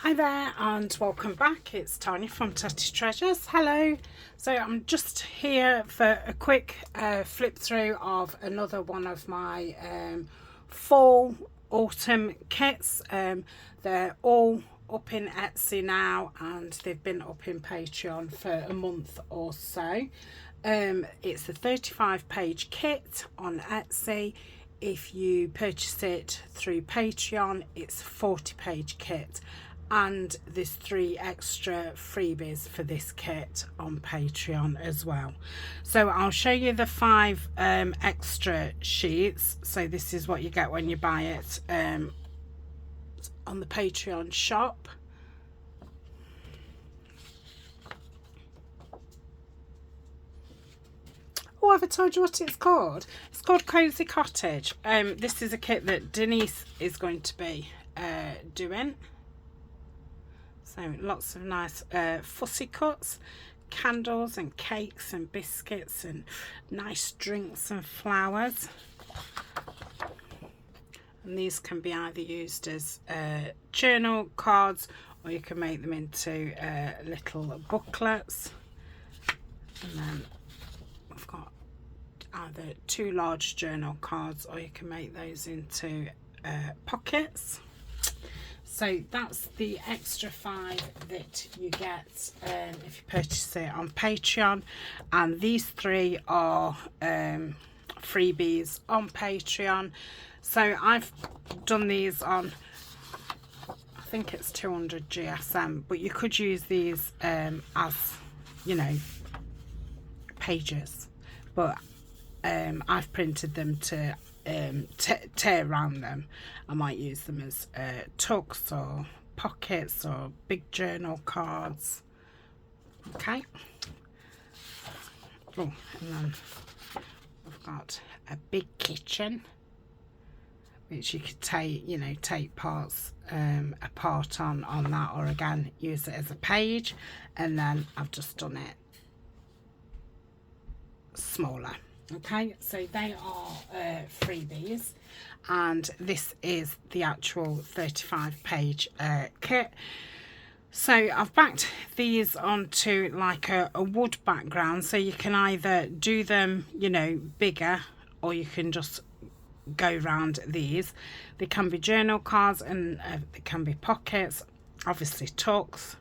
Hi there and welcome back. It's Tania from Tatty Treasures. Hello. So I'm just here for a quick flip through of another one of my fall autumn kits. They're all up in Etsy now and they've been up in Patreon for a month or so. It's a 35-page kit on Etsy. If you purchase it through Patreon, it's a 40-page kit. And there's 3 extra freebies for this kit on Patreon as well. So I'll show you the 5 extra sheets. So this is what you get when you buy it on the Patreon shop. Oh, have I told you what it's called? It's called Cosy Cottage. This is a kit that Denise is going to be doing. So lots of nice fussy cuts, candles and cakes and biscuits and nice drinks and flowers. And these can be either used as journal cards, or you can make them into little booklets. And then I've got either 2 large journal cards, or you can make those into pockets. So that's the extra 5 that you get if you purchase it on Patreon, and these 3 are freebies on Patreon. So I've done these on, I think it's 200 GSM, but you could use these as, you know, pages, but I've printed them to tear around them. I might use them as tucks or pockets or big journal cards. Okay. Oh, and then we've got a big kitchen, which you could take, you know, take parts apart on that, or again use it as a page. And then I've just done it smaller. Okay, so they are freebies, and this is the actual 35-page kit. So I've backed these onto like a wood background, so you can either do them, you know, bigger, or you can just go round these. They can be journal cards, and they can be pockets, obviously tucks.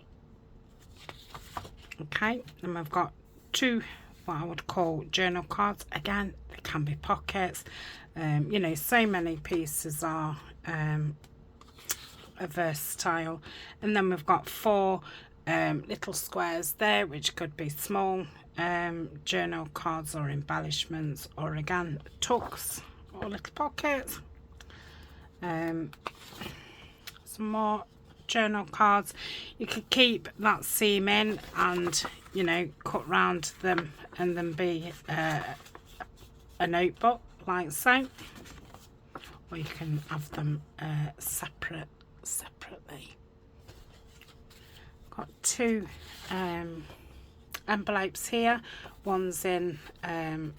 Okay, and we've got 2 what I would call journal cards. Again, they can be pockets. You know, so many pieces are versatile. And then we've got 4 little squares there, which could be small journal cards or embellishments, or again tucks or little pockets. Some more journal cards. You could keep that seam in and, you know, cut round them and then be a notebook like so, or you can have them separately. Got 2 envelopes here. One's in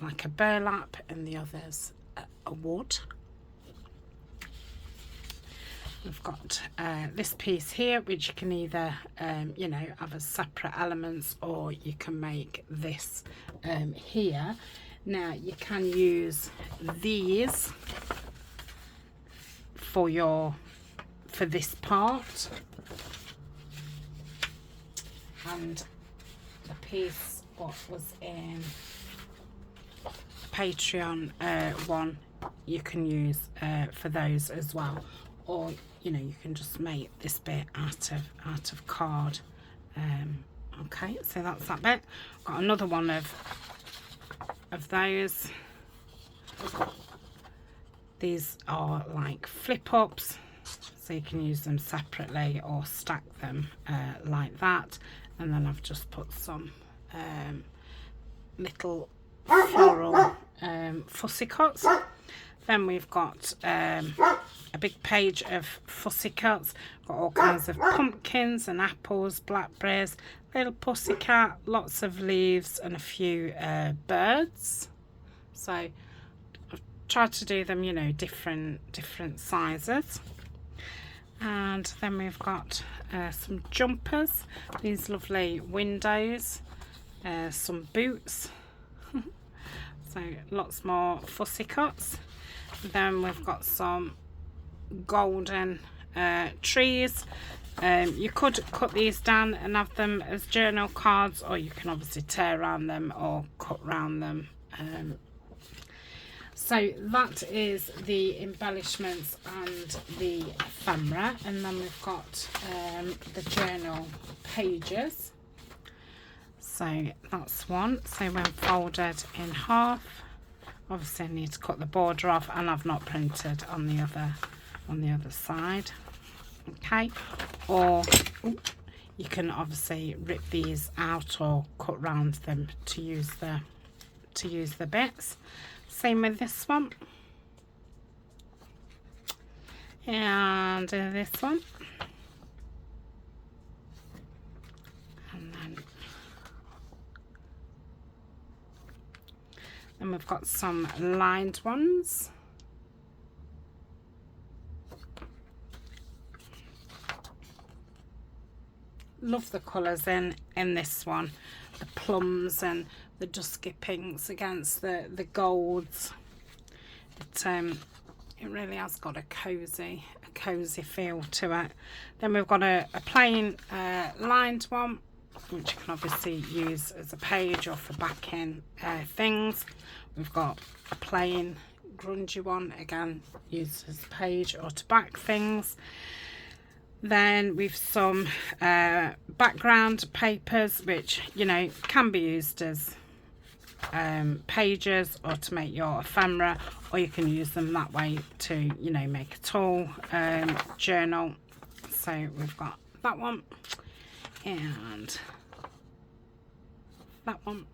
like a burlap and the other's a wood. We've got this piece here, which you can either you know, have as separate elements, or you can make this here. Now you can use these for this part, and the piece what was in Patreon one you can use for those as well. Or, you know, you can just make this bit out of card. Okay, so that's that bit. Got another one of those. These are like flip ups, so you can use them separately or stack them like that. And then I've just put some little floral fussy cuts. Then we've got a big page of fussy cuts. Got all kinds of pumpkins and apples, blackberries, little pussycat, lots of leaves, and a few birds. So I've tried to do them, you know, different sizes. And And then we've got some jumpers, these lovely windows, some boots, so lots more fussy cuts. Then we've got some golden trees. You could cut these down and have them as journal cards, or you can obviously tear around them or cut round them. So that is the embellishments and the ephemera, and then we've got the journal pages. So that's one. So when folded in half, obviously I need to cut the border off, and I've not printed on the other side. Okay, or you can obviously rip these out or cut round them to use the bits. Same with this one, and this one, and then we've got some lined ones. Love the colours in this one, the plums and the dusky pinks against the golds. It really has got a cozy feel to it. Then we've got a plain lined one, which you can obviously use as a page or for backing things. We've got a plain grungy one, again used as a page or to back things. Then we've some background papers, which, you know, can be used as pages or to make your ephemera, or you can use them that way to, you know, make a tall journal. So we've got that one and that one.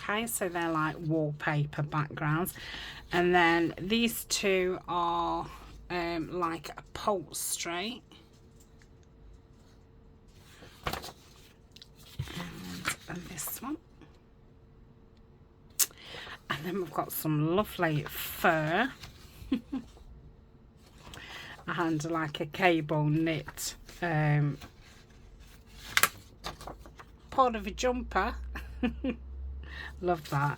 Okay, so they're like wallpaper backgrounds, and then these two are like upholstery, and this one, and then we've got some lovely fur and like a cable knit part of a jumper. Love that.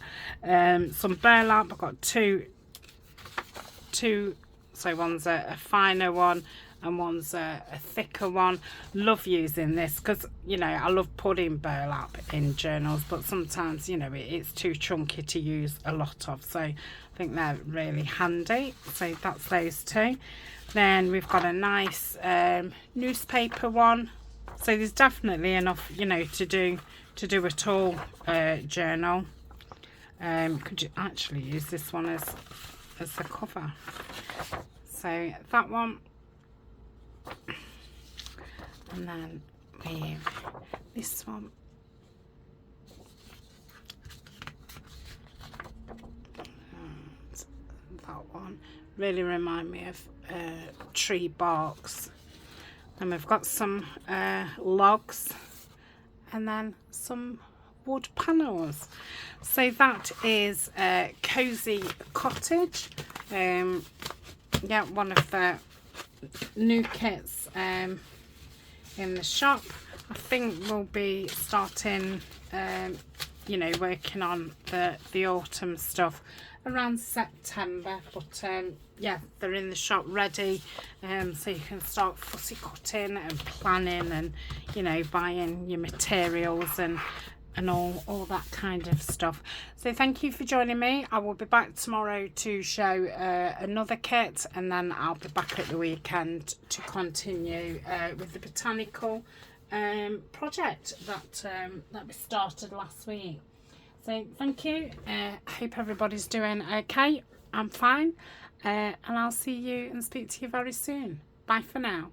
Some burlap. I've got two, so one's a finer one and one's a thicker one. Love using this because, you know, I love putting burlap in journals, but sometimes, you know, it's too chunky to use a lot of, so I think they're really handy. So that's those two. Then we've got a nice newspaper one, so there's definitely enough, you know, to do a tall journal. Could you actually use this one as the cover? So that one, and then we this one, and that one. Really remind me of tree barks. And we've got some logs, and then some wood panels. So that is Cosy Cottage. Yeah, one of the new kits in the shop. I think we'll be starting you know, working on the autumn stuff around September, but yeah, they're in the shop ready, so you can start fussy cutting and planning and, you know, buying your materials and all that kind of stuff. So thank you for joining me. I will be back tomorrow to show another kit, and then I'll be back at the weekend to continue with the botanical project that we started last week. So thank you. Hope everybody's doing okay. I'm fine, and I'll see you and speak to you very soon. Bye for now.